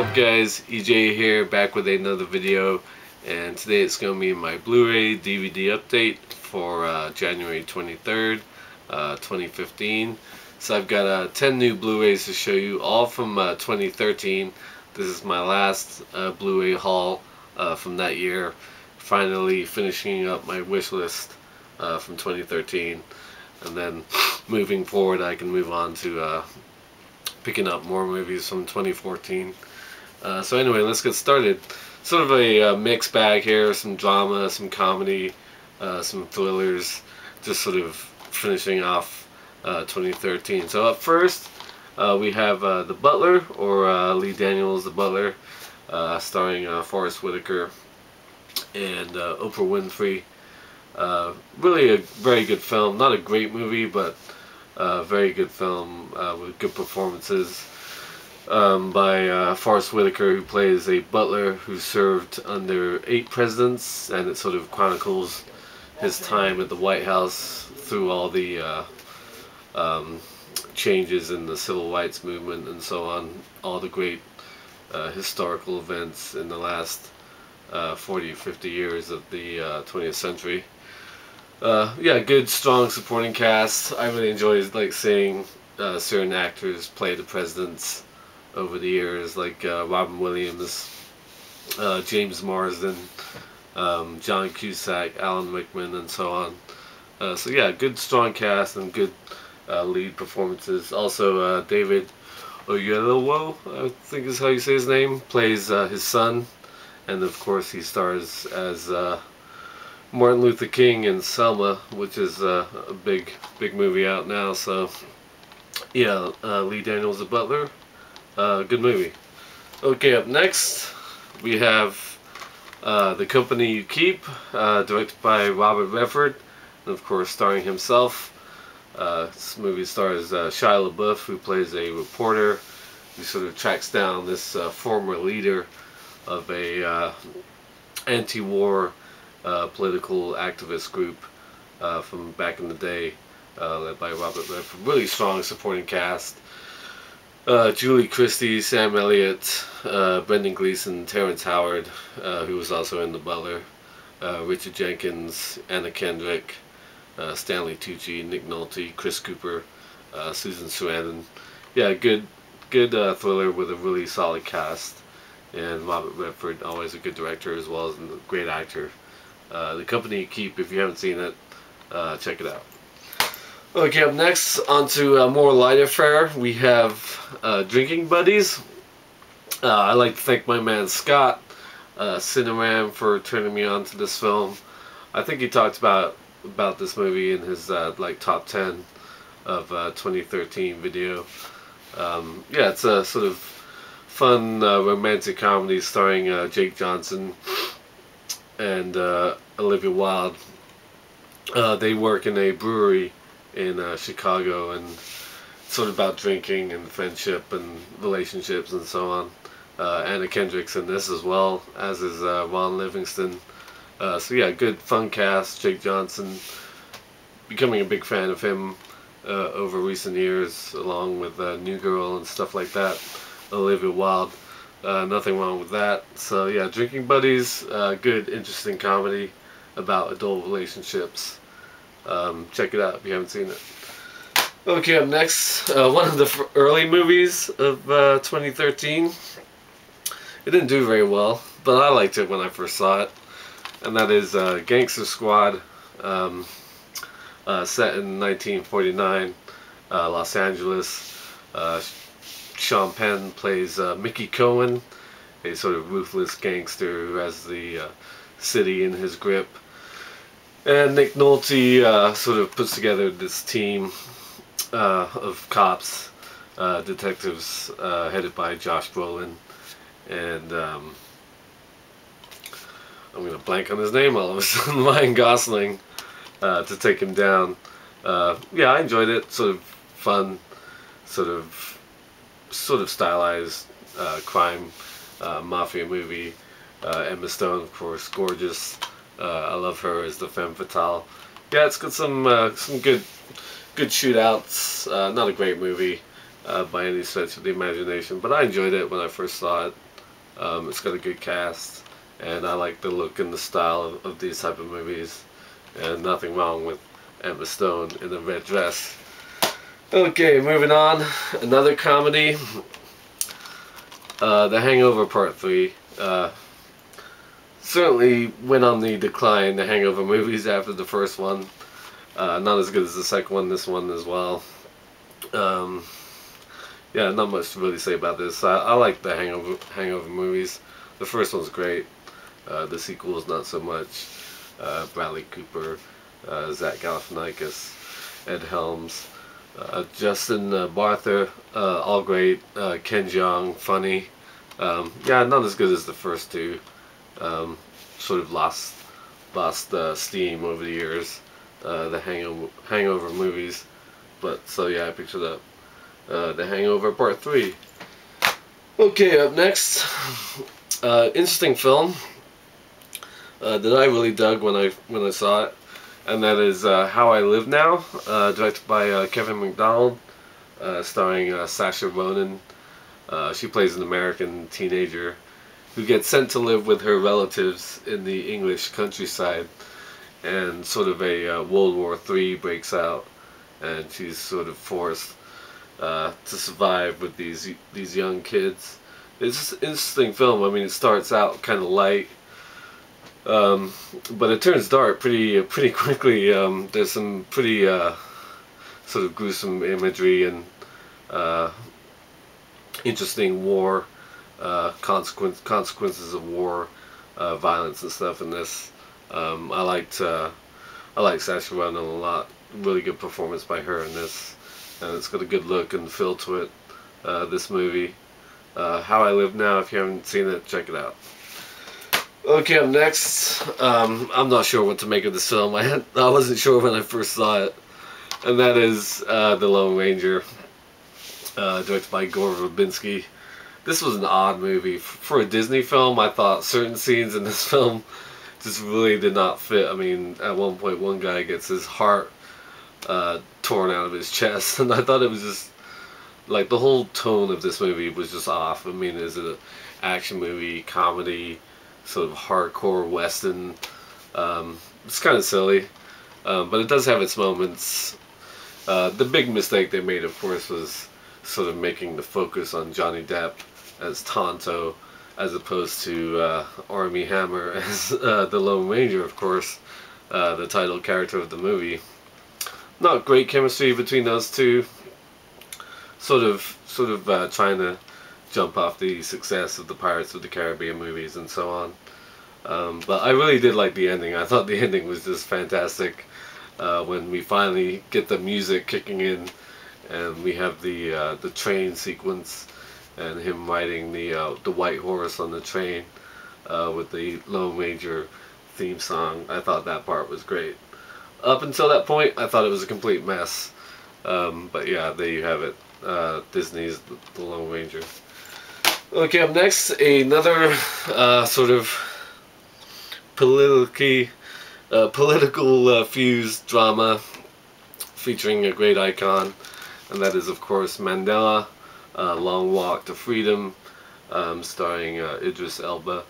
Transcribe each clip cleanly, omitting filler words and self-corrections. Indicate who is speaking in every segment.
Speaker 1: up guys, EJ here, back with another video, and today it's going to be my Blu-ray DVD update for January 23rd, 2015. So I've got 10 new Blu-rays to show you, all from 2013. This is my last Blu-ray haul from that year, finally finishing up my wish list from 2013, and then moving forward I can move on to picking up more movies from 2014. So anyway, let's get started. Sort of a mixed bag here, some drama, some comedy, some thrillers, just sort of finishing off 2013. So up first, we have The Butler, or Lee Daniels' The Butler, starring Forrest Whitaker and Oprah Winfrey. Really a very good film. Not a great movie, but very good film with good performances by Forrest Whitaker, who plays a butler who served under 8 presidents, and it sort of chronicles his time at the White House through all the changes in the civil rights movement and so on, all the great historical events in the last 40 or 50 years of the 20th century. Yeah, good, strong supporting cast. I really enjoy seeing certain actors play the presidents over the years, like Robin Williams, James Marsden, John Cusack, Alan Rickman, and so on. So yeah, good, strong cast and good lead performances. Also, David Oyelowo, I think is how you say his name, plays his son, and of course he stars as Martin Luther King in Selma, which is a big movie out now. So yeah, Lee Daniels' The Butler, good movie. Okay, up next we have The Company You Keep, directed by Robert Redford, and of course starring himself. This movie stars Shia LaBeouf, who plays a reporter who sort of tracks down this former leader of a anti-war political activist group from back in the day, led by Robert Redford. Really strong supporting cast. Julie Christie, Sam Elliott, Brendan Gleeson, Terrence Howard, who was also in The Butler, Richard Jenkins, Anna Kendrick, Stanley Tucci, Nick Nolte, Chris Cooper, Susan Sarandon. Yeah, good thriller with a really solid cast, and Robert Redford, always a good director as well as a great actor. The Company You Keep, if you haven't seen it, check it out. Okay, up next, onto more lighter fare, we have Drinking Buddies. I'd like to thank my man Scott Cineram for turning me on to this film. I think he talked about this movie in his top 10 of 2013 video. Yeah, it's a sort of fun romantic comedy starring Jake Johnson and Olivia Wilde. They work in a brewery in Chicago, and it's sort of about drinking and friendship and relationships and so on. Anna Kendrick's in this as well, as is Ron Livingston. So yeah, good fun cast. Jake Johnson, becoming a big fan of him over recent years, along with New Girl and stuff like that. Olivia Wilde, nothing wrong with that. So yeah, Drinking Buddies, good, interesting comedy about adult relationships. Check it out if you haven't seen it. Okay, up next, one of the early movies of 2013. It didn't do very well, but I liked it when I first saw it, and that is Gangster Squad, set in 1949, Los Angeles. Sean Penn plays Mickey Cohen, a sort of ruthless gangster who has the city in his grip. And Nick Nolte sort of puts together this team of cops, detectives, headed by Josh Brolin. And I'm going to blank on his name all of a sudden, Ryan Gosling, to take him down. Yeah, I enjoyed it. Sort of fun, sort of stylized crime mafia movie. Emma Stone, of course, gorgeous. I love her as the femme fatale. Yeah, it's got some good shootouts. Not a great movie by any stretch of the imagination, but I enjoyed it when I first saw it. It's got a good cast, and I like the look and the style of these type of movies, and nothing wrong with Emma Stone in a red dress. Okay, moving on. Another comedy, The Hangover Part 3. Certainly went on the decline, the Hangover movies, after the first one. Not as good as the second one, this one as well. Yeah, not much to really say about this. I like the Hangover movies. The first one's great. The sequel's not so much. Bradley Cooper, Zach Galifianakis, Ed Helms, Justin Bartha, all great. Ken Jeong, funny. Yeah, not as good as the first two. Sort of lost steam over the years. The Hangover movies. But so yeah, I picked it up. The Hangover Part 3. Okay, up next, interesting film that I really dug when I saw it, and that is How I Live Now, directed by Kevin MacDonald, starring Saoirse Ronan. She plays an American teenager who gets sent to live with her relatives in the English countryside, and sort of a World War III breaks out, and she's sort of forced to survive with these young kids. It's an interesting film. I mean, it starts out kind of light, but it turns dark pretty quickly. There's some pretty sort of gruesome imagery and interesting war consequences of war, violence and stuff in this. I like Saoirse Ronan a lot. Really good performance by her in this. And it's got a good look and feel to it, this movie. How I Live Now, if you haven't seen it, check it out. Okay, up next, I'm not sure what to make of this film. I wasn't sure when I first saw it. And that is The Lone Ranger, directed by Gore Verbinski. This was an odd movie. For a Disney film, I thought certain scenes in this film just really did not fit. I mean, at one point, one guy gets his heart torn out of his chest, and I thought it was just like the whole tone of this movie was just off. I mean, is it an action movie, comedy, sort of hardcore western? It's kind of silly, but it does have its moments. The big mistake they made, of course, was sort of making the focus on Johnny Depp as Tonto, as opposed to Armie Hammer as the Lone Ranger, of course, the title character of the movie. Not great chemistry between those two. Sort of trying to jump off the success of the Pirates of the Caribbean movies and so on. But I really did like the ending. I thought the ending was just fantastic. When we finally get the music kicking in, and we have the train sequence, and him riding the white horse on the train with the Lone Ranger theme song. I thought that part was great. Up until that point, I thought it was a complete mess. But yeah, there you have it. Disney's The Lone Ranger. Okay, up next, another sort of political fused drama featuring a great icon, and that is, of course, Mandela, Long Walk to Freedom, starring Idris Elba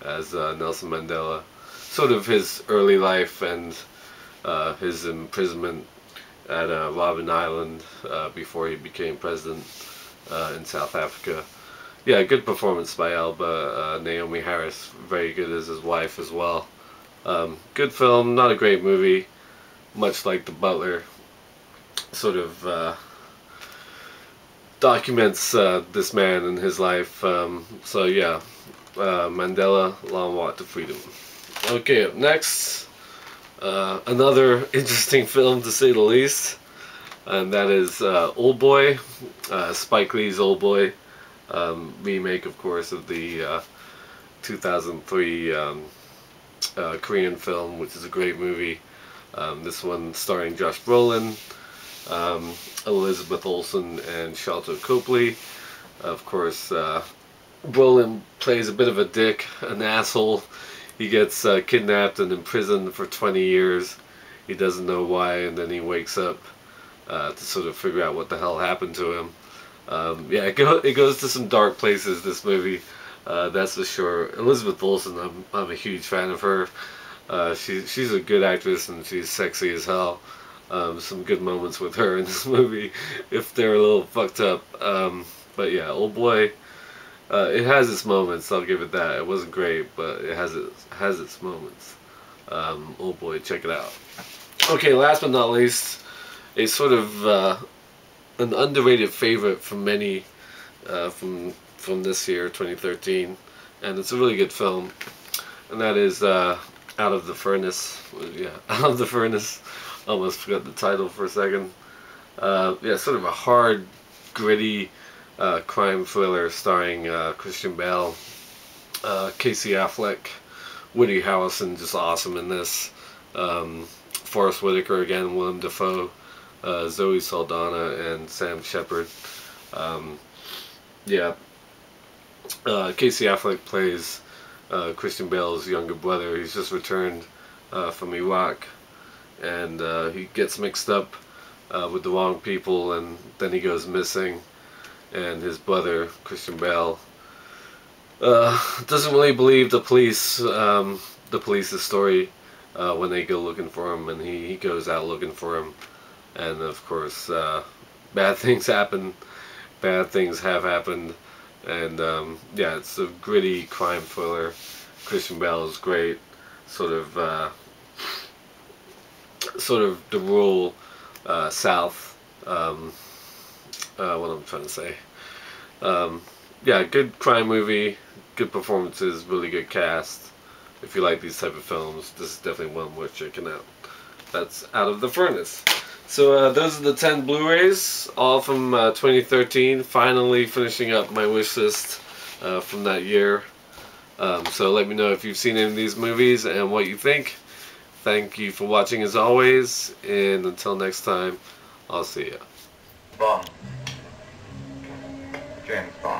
Speaker 1: as Nelson Mandela. Sort of his early life and his imprisonment at Robben Island before he became president in South Africa. Yeah, good performance by Elba. Naomi Harris, very good as his wife as well. Good film, not a great movie, much like The Butler. Sort of documents this man and his life. So yeah, Mandela, Long Walk to Freedom. Okay, up next, another interesting film to say the least, and that is Old Boy, Spike Lee's Old Boy, remake, of course, of the 2003 Korean film, which is a great movie. This one starring Josh Brolin, Elizabeth Olsen, and Sharlto Copley. Of course, Brolin plays a bit of a dick, an asshole. He gets kidnapped and imprisoned for 20 years. He doesn't know why, and then he wakes up to sort of figure out what the hell happened to him. Yeah, it goes to some dark places, this movie. That's for sure. Elizabeth Olsen, I'm a huge fan of her. She's a good actress and she's sexy as hell. Some good moments with her in this movie, if they're a little fucked up. But yeah, Old Boy. It has its moments. I'll give it that. It wasn't great, but it has its moments. Old Boy, check it out. Okay, last but not least, a sort of an underrated favorite from many from this year, 2013, and it's a really good film, and that is Out of the Furnace. Yeah, Out of the Furnace. Almost forgot the title for a second. Yeah, sort of a hard, gritty crime thriller starring Christian Bale, Casey Affleck, Woody Harrelson, just awesome in this. Forrest Whitaker again, Willem Dafoe, Zoe Saldana, and Sam Shepard. Yeah, Casey Affleck plays Christian Bale's younger brother. He's just returned from Iraq, and he gets mixed up with the wrong people, and then he goes missing. And his brother, Christian Bale, doesn't really believe the police's story when they go looking for him, and he goes out looking for him, and of course bad things happen. Bad things have happened, and yeah, it's a gritty crime thriller. Christian Bale is great, sort of the rural South. What I'm trying to say. Yeah, good crime movie, good performances, really good cast. If you like these type of films, this is definitely one worth checking out. That's Out of the Furnace. So those are the 10 Blu-rays, all from 2013. Finally finishing up my wish list from that year. So let me know if you've seen any of these movies and what you think. Thank you for watching as always, and until next time, I'll see ya.
Speaker 2: Bond. James Bond.